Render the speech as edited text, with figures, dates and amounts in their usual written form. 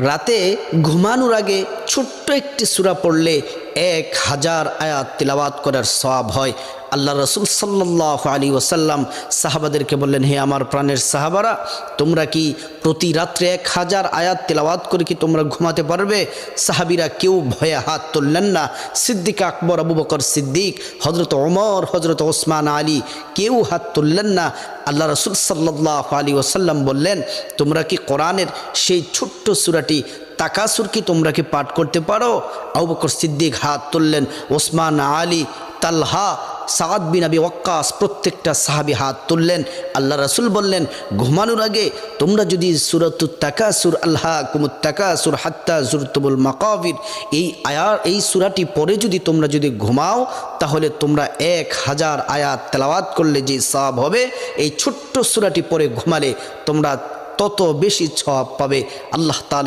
রাতে ঘুমানোর আগে ছোট্ট একটি সূরা পড়লে 1000 আয়াত তিলাওয়াত করার সওয়াব হয়। আল্লাহ রসুল সাল্লাল্লাহু আলাইহি ওয়াসাল্লাম সাহাবাদেরকে বললেন, হে আমার প্রাণের সাহাবারা, তোমরা কি প্রতি রাত্রে 1000 আয়াত তিলাওয়াত করে কি তোমরা ঘুমাতে পারবে? সাহাবীরা কেউ ভয়ে হাত তুললেন না। সিদ্দিক আকবর, আবু বকর সিদ্দিক, হজরত ওমর, হজরত ওসমান আলী কেউ হাত তুললেন না। আল্লাহ রসুল সাল্লাল্লাহু আলাইহি ওয়াসাল্লাম বললেন, তোমরা কি কোরআনের সেই ছোট্ট সূরাটি তাকাসুর কি তোমরা কি পাঠ করতে পারো? আবু বকর সিদ্দিক হাত তুললেন, ওসমান আলী, তালহা, সাদ বিন আবি ওয়াক্কাস প্রত্যেকটা সাহাবী হাত তুললেন। আল্লাহ রাসূল বললেন, ঘুমানোর আগে তোমরা যদি সূরাতুত তাকাসুর, আলহাকুমুত তাকাসুর হাত্তা যুরতুমুল মাকাবির, এই সূরাটি পড়ে যদি তোমরা যদি ঘুমাও, তাহলে তোমরা 1000 আয়াত তেলাওয়াত করলে যে সওয়াব হবে, এই ছোট্ট সূরাটি পড়ে ঘুমালে তোমরা তত বেশি সওয়াব পাবে। আল্লাহ তাআলা